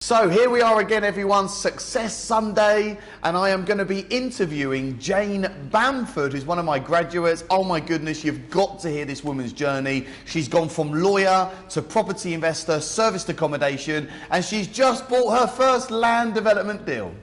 So here we are again, everyone, Success Sunday, and I am going to be interviewing Jane Bamford, who's one of my graduates. Oh my goodness, you've got to hear this woman's journey. She's gone from lawyer to property investor, serviced accommodation, and she's just bought her first land development deal.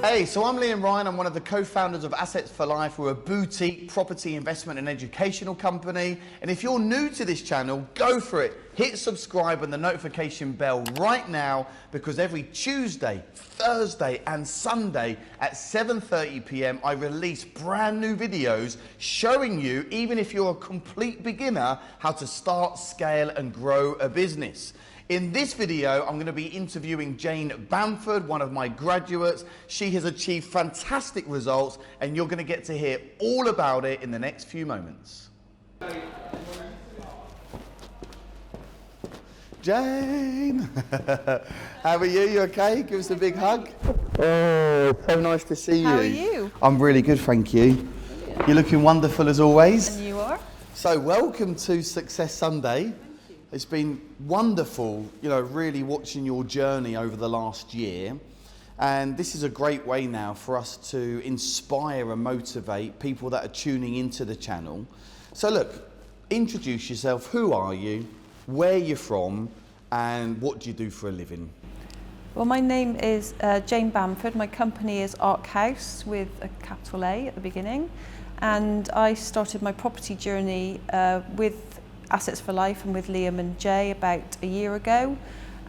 Hey, so I'm Liam Ryan. I'm one of the co-founders of Assets for Life. We're a boutique property investment and educational company. And if you're new to this channel, go for it. Hit subscribe and the notification bell right now, because every Tuesday, Thursday and Sunday at 7:30 p.m. I release brand new videos showing you, even if you're a complete beginner, how to start, scale and grow a business. In this video, I'm going to be interviewing Jane Bamford, one of my graduates. She has achieved fantastic results, and you're going to get to hear all about it in the next few moments. Jane! How are you? You okay? Give us a big hug. Oh, so nice to see you. How are you? I'm really good, thank you. You're looking wonderful as always. And you are? So welcome to Success Sunday. It's been wonderful, really watching your journey over the last year. And this is a great way now for us to inspire and motivate people that are tuning into the channel. So look, introduce yourself. Who are you? Where you're from? And what do you do for a living? Well, my name is Jane Bamford. My company is Arc House with a capital A at the beginning. And I started my property journey with Assets for Life and with Liam and Jay about a year ago.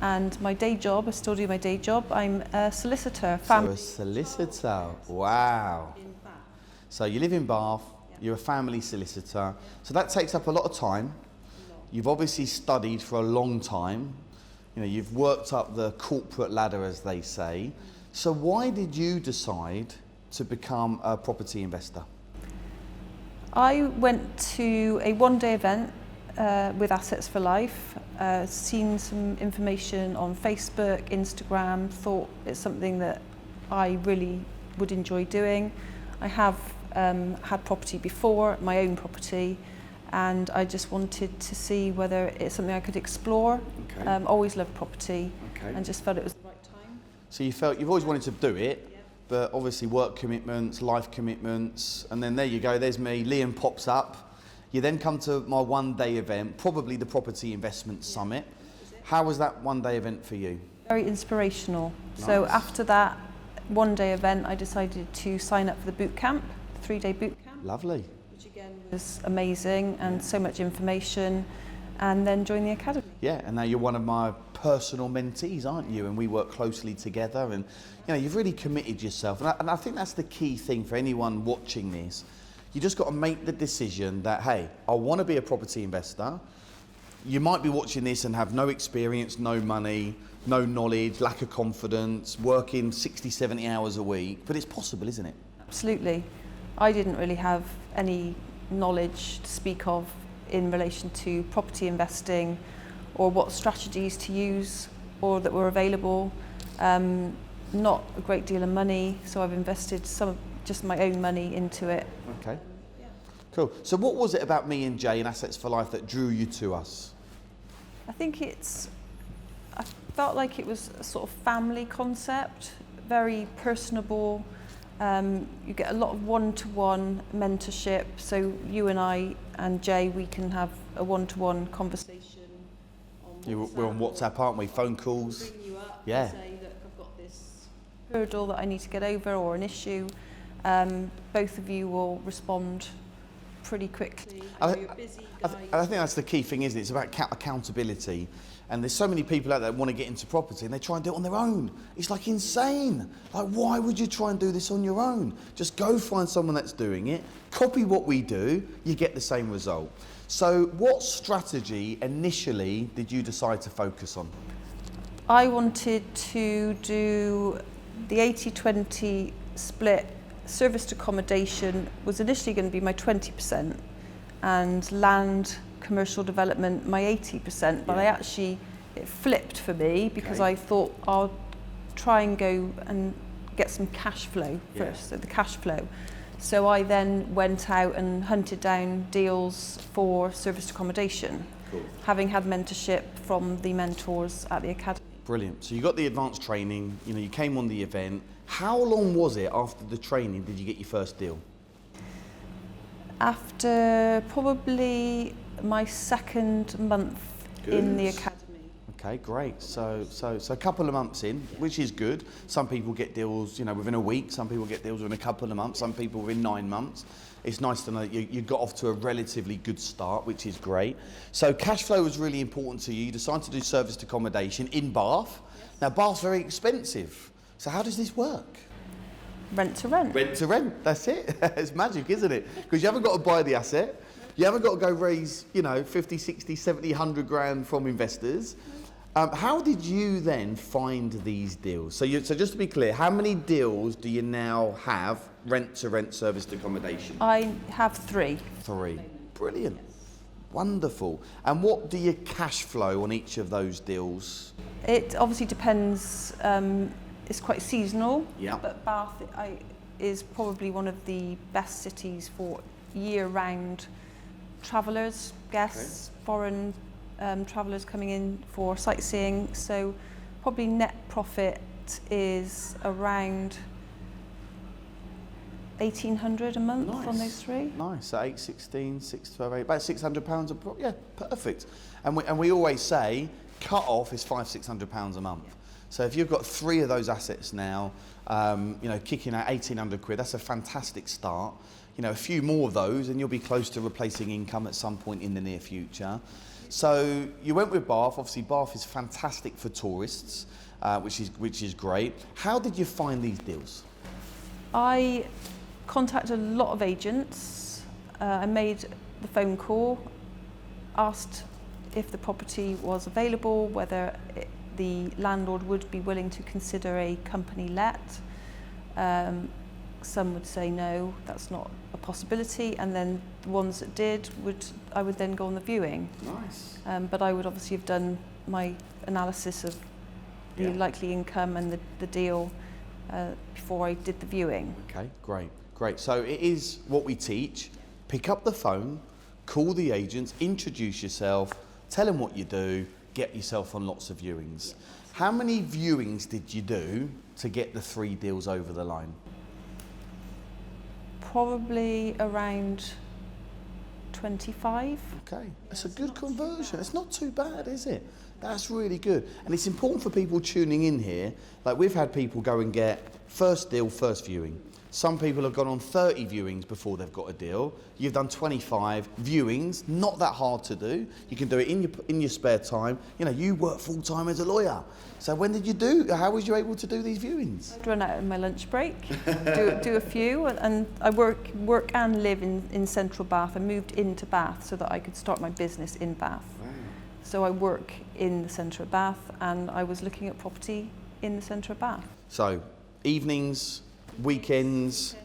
And my day job, I still do my day job, I'm a solicitor. So a solicitor, wow. In Bath. So you live in Bath, you're a family solicitor. So that takes up a lot of time. You've obviously studied for a long time. You've worked up the corporate ladder, as they say. So why did you decide to become a property investor? I went to a one-day event with Assets for Life, seen some information on Facebook, Instagram, thought it's something that I really would enjoy doing. I have had property before, my own property, and I just wanted to see whether it's something I could explore. Okay. Always loved property, Okay. and just felt it was the right time. So you felt you've always wanted to do it, but obviously work commitments, life commitments, and then there you go, there's me, Liam pops up. You then come to my one-day event, probably the Property Investment Summit. How was that one-day event for you? Very inspirational. Nice. So after that one-day event, I decided to sign up for the boot camp, 3-day boot camp. Lovely. Which again was amazing and so much information, and then join the academy. Yeah, and now you're one of my personal mentees, aren't you? And we work closely together, and you've really committed yourself. And I think that's the key thing for anyone watching this. You just got to make the decision that, hey, I want to be a property investor. You might be watching this and have no experience, no money, no knowledge, lack of confidence, working 60, 70 hours a week, but it's possible, isn't it? Absolutely. I didn't really have any knowledge to speak of in relation to property investing or what strategies to use or that were available. Not a great deal of money, so I've invested just my own money into it. Okay. Cool. So what was it about me and Jay and Assets for Life that drew you to us? I think I felt like it was a sort of family concept, very personable. You get a lot of one-to-one mentorship. So you and I and Jay, we can have a one-to-one conversation on WhatsApp. We're on WhatsApp, aren't we? Phone calls. Bring you up Yeah. and say, look, I've got this hurdle that I need to get over or an issue. Both of you will respond pretty quickly. You're busy guys. I think that's the key thing, isn't it? It's about accountability. And there's so many people out there that want to get into property and they try and do it on their own. It's like insane. Like, why would you try and do this on your own? Just go find someone that's doing it, copy what we do, you get the same result. So what strategy initially did you decide to focus on? I wanted to do the 80-20 split. Serviced accommodation was initially going to be my 20% and land commercial development my 80%, but it flipped for me because I thought I'll try and go and get some cash flow first, so the cash flow. So I then went out and hunted down deals for serviced accommodation, Cool. having had mentorship from the mentors at the academy. Brilliant. So you got the advanced training, you came on the event. How long was it after the training did you get your first deal? After probably my second month in the academy. Okay, great. So a couple of months in, which is good. Some people get deals, within a week. Some people get deals within a couple of months. Some people within 9 months. It's nice to know that you got off to a relatively good start, which is great. So cash flow was really important to you. You decided to do serviced accommodation in Bath. Now, Bath's very expensive. So how does this work? Rent to rent. Rent to rent, that's it. It's magic, isn't it? Because you haven't got to buy the asset. You haven't got to go raise, 50, 60, 70, 100 grand from investors. How did you then find these deals? So just to be clear, how many deals do you now have rent-to-rent serviced accommodation? I have 3. 3. Brilliant. Wonderful. And what do you cash flow on each of those deals? It obviously depends. It's quite seasonal, Yeah. but Bath is probably one of the best cities for year-round travellers, guests, foreign travellers coming in for sightseeing. So probably net profit is around 1,800 a month on those 3. Nice. So 8, 16, 6, 12, 8, about £600 yeah, perfect. And we always say cut off is £500-600 a month. So if you've got 3 of those assets now, kicking out 1,800 quid, that's a fantastic start. A few more of those and you'll be close to replacing income at some point in the near future. So you went with Bath. Obviously, Bath is fantastic for tourists, which is great. How did you find these deals? I contacted a lot of agents. I made the phone call, asked if the property was available, whether the landlord would be willing to consider a company let. Some would say no, that's not a possibility, and then the ones that did, I would then go on the viewing. Nice. But I would obviously have done my analysis of the likely income and the deal before I did the viewing. Okay, great. So it is what we teach. Pick up the phone, call the agents, introduce yourself, tell them what you do, get yourself on lots of viewings. How many viewings did you do to get the 3 deals over the line? Probably around 25. Okay, that's a good conversion. It's not too bad, is it? That's really good. And it's important for people tuning in here. Like we've had people go and get first deal, first viewing. Some people have gone on 30 viewings before they've got a deal. You've done 25 viewings, not that hard to do. You can do it in your spare time. You work full time as a lawyer. So how was you able to do these viewings? I'd run out of my lunch break, do a few, and I work and live in central Bath. I moved into Bath so that I could start my business in Bath. Wow. So I work in the centre of Bath and I was looking at property in the centre of Bath. So evenings, weekends,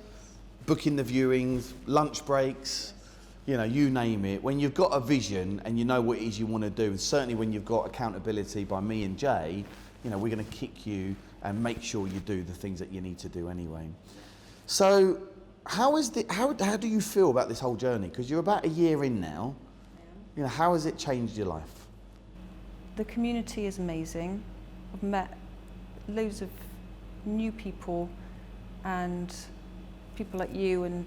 booking the viewings, lunch breaks, you name it. When you've got a vision and you know what it is you want to do, and certainly when you've got accountability by me and Jay, we're going to kick you and make sure you do the things that you need to do anyway. So how do you feel about this whole journey? Because you're about a year in now. How has it changed your life? The community is amazing. I've met loads of new people and people like you and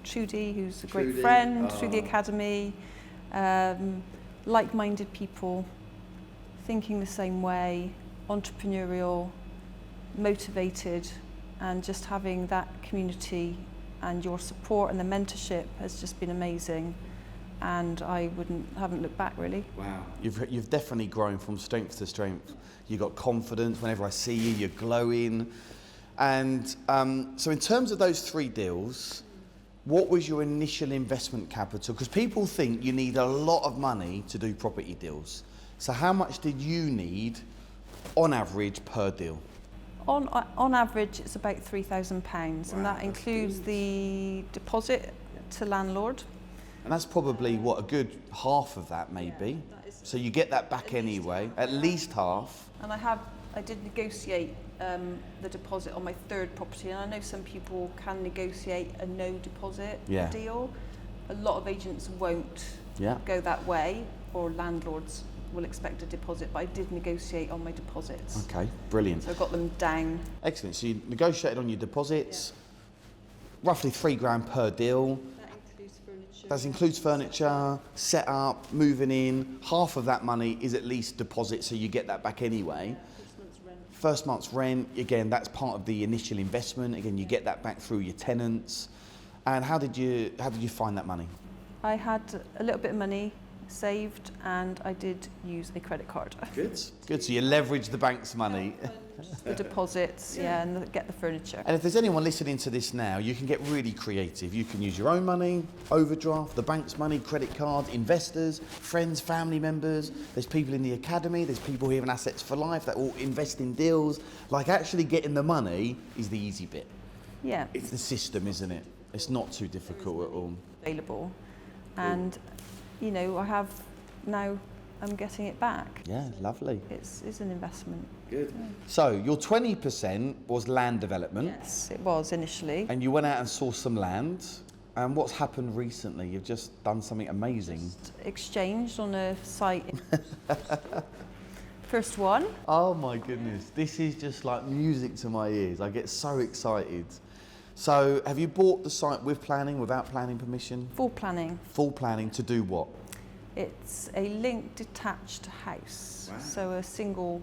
Trudy, who's a great friend through the academy, like-minded people, thinking the same way, entrepreneurial, motivated, and just having that community and your support and the mentorship has just been amazing. And I haven't looked back really. Wow. You've definitely grown from strength to strength. You've got confidence. Whenever I see you, you're glowing. And so in terms of those 3 deals, what was your initial investment capital? Because people think you need a lot of money to do property deals. So how much did you need on average per deal? On average, it's about £3,000, and that includes the deposit to landlord. And that's probably, a good half of that maybe. So you get that back anyway, at least half. And I have I did negotiate the deposit on my third property, and I know some people can negotiate a no deposit deal. A lot of agents won't go that way, or landlords will expect a deposit, but I did negotiate on my deposits. Okay, brilliant. So I got them down. Excellent. So you negotiated on your deposits, roughly £3,000 per deal. That includes furniture. That includes furniture, set up, moving in. Half of that money is at least deposit, so you get that back anyway. First month's rent, again, that's part of the initial investment. Again, you get that back through your tenants. And how did you find that money? I had a little bit of money saved, and I did use a credit card. Good. So you leverage the bank's money. The deposits, and get the furniture. And if there's anyone listening to this now, you can get really creative. You can use your own money, overdraft, the bank's money, credit cards, investors, friends, family members. There's people in the academy, there's people here in Assets for Life that all invest in deals. Like, actually getting the money is the easy bit. Yeah. It's the system, isn't it? It's not too difficult at all. Available. And, you know, I'm getting it back. Yeah, lovely. It's an investment. Good. Yeah. So your 20% was land development. Yes, it was initially. And you went out and sourced some land. And what's happened recently? You've just done something amazing. Just exchanged on a site. First one. Oh my goodness. This is just like music to my ears. I get so excited. So have you bought the site with planning, without planning permission? Full planning. Full planning to do what? It's a linked detached house. Wow. So a single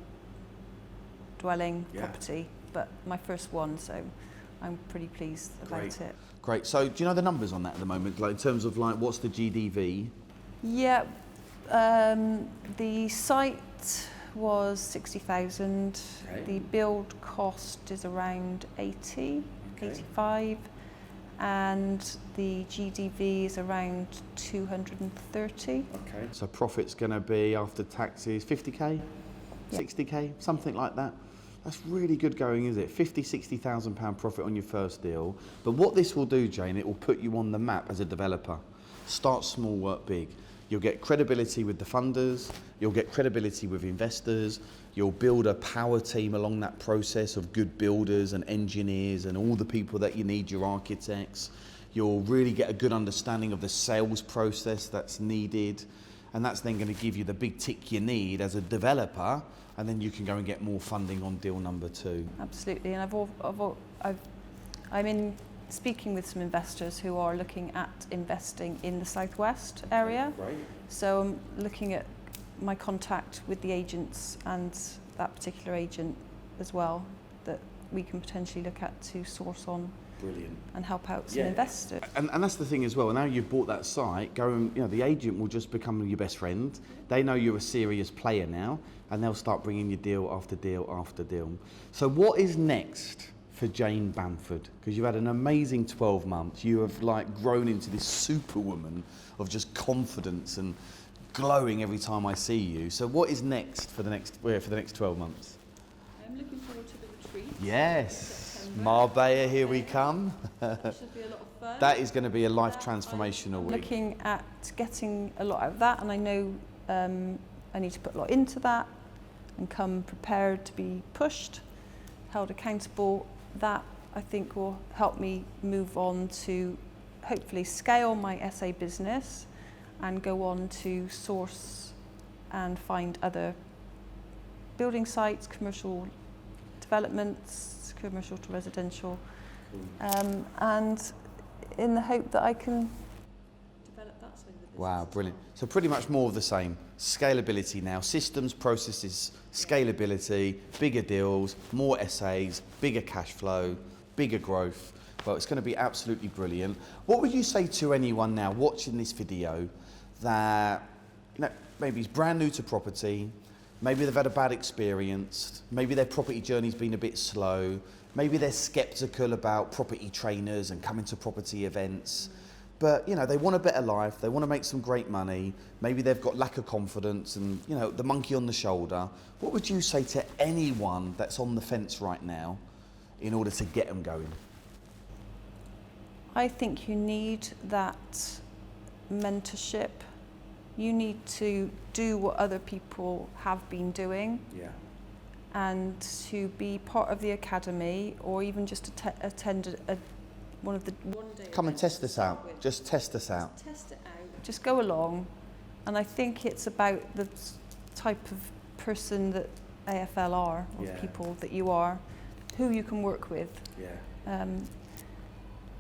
dwelling property, but my first one, so I'm pretty pleased about it. Great. So do you know the numbers on that at the moment? Like in terms of like what's the GDV? Yeah, the site was 60,000. Okay. The build cost is around 85, and the GDV is around 230. Okay. So profit's going to be after taxes 50k, 60k, something like that. That's really good going, is it? 50, 60,000 pound profit on your first deal. But what this will do, Jane, it will put you on the map as a developer. Start small, work big. You'll get credibility with the funders, you'll get credibility with investors, you'll build a power team along that process of good builders and engineers and all the people that you need, your architects. You'll really get a good understanding of the sales process that's needed, and that's then going to give you the big tick you need as a developer, and then you can go and get more funding on deal number 2. Absolutely, and I'm in speaking with some investors who are looking at investing in the southwest area. Great. So I'm looking at my contact with the agents and that particular agent as well, that we can potentially look at to source on. Brilliant. And help out some investors. And that's the thing as well. Now you've bought that site, the agent will just become your best friend. They know you're a serious player now, and they'll start bringing you deal after deal after deal. So what is next for Jane Bamford? Because you've had an amazing 12 months. You have grown into this superwoman of just confidence and glowing every time I see you. So what is next for the next 12 months? I'm looking forward to the retreat. Yes, Marbella, here we come. That should be a lot of fun. That is going to be a life transformational week. Looking at getting a lot out of that, and I know I need to put a lot into that and come prepared to be pushed, held accountable. That I think will help me move on to hopefully scale my SA business and go on to source and find other building sites, commercial developments, commercial to residential, and in the hope that I can develop that side of the business. Wow, brilliant. So pretty much more of the same. Scalability now, systems, processes, scalability, bigger deals, more SAs, bigger cash flow, bigger growth. Well, it's going to be absolutely brilliant. What would you say to anyone now watching this video that maybe is brand new to property, maybe they've had a bad experience, maybe their property journey's been a bit slow, maybe they're skeptical about property trainers and coming to property events, but they want a better life, they want to make some great money, maybe they've got lack of confidence and the monkey on the shoulder. What would you say to anyone that's on the fence right now in order to get them going? I think you need that mentorship. You need to do what other people have been doing. Yeah. and to be part of the academy, or even just attend one of the one-day Come and events test to us start out. with. Just test us out. Just test it out. Just go along, and I think it's about the type of person that AFL are, or Yeah. people that you are, who you can work with. Yeah.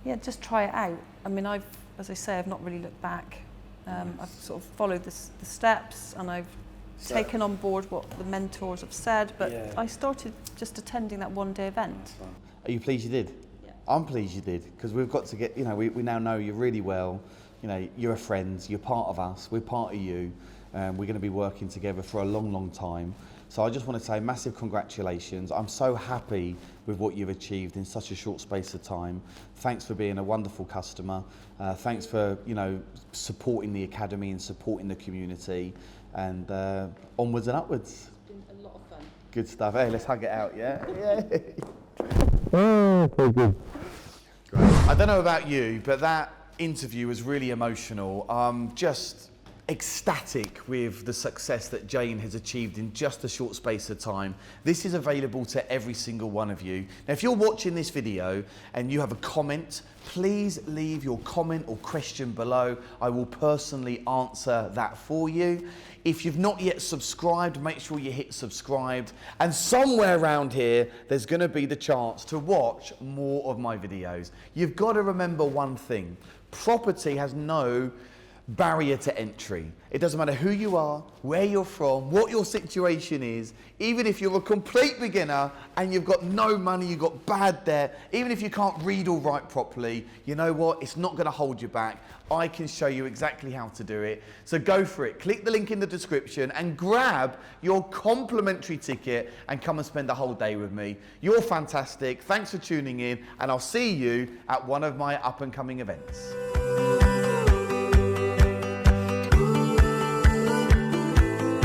Yeah, just try it out. I mean, as I say, I've not really looked back. I've sort of followed the steps, and I've taken on board what the mentors have said, but Yeah. I started just attending that one-day event. Are you pleased you did? Yeah. I'm pleased you did, because we've got to get, you know, we now know you really well. You know, you're a friend, you're part of us, we're part of you. We're going to be working together for a long, long time. So I just want to say massive congratulations. I'm so happy with what you've achieved in such a short space of time. Thanks for being a wonderful customer. Thanks for, you know, supporting the academy and supporting the community. And onwards and upwards. It's been a lot of fun. Good stuff. Hey, let's hug it out, yeah? Yeah. Oh, so good. Great. I don't know about you, but that interview was really emotional. Just ecstatic with the success that Jane has achieved in just a short space of time. This is available to every single one of you. Now, if you're watching this video and you have a comment, please leave your comment or question below. I will personally answer that for you. If you've not yet subscribed, make sure you hit subscribed. And somewhere around here, there's going to be the chance to watch more of my videos. You've got to remember one thing. Property has no barrier to entry. It doesn't matter who you are, where you're from, what your situation is. Even if you're a complete beginner and you've got no money, you've got bad debt, even if you can't read or write properly, you know what? It's not going to hold you back. I can show you exactly how to do it. So go for it. Click the link in the description and grab your complimentary ticket and come and spend a whole day with me. You're fantastic. Thanks for tuning in, and I'll see you at one of my up and coming events.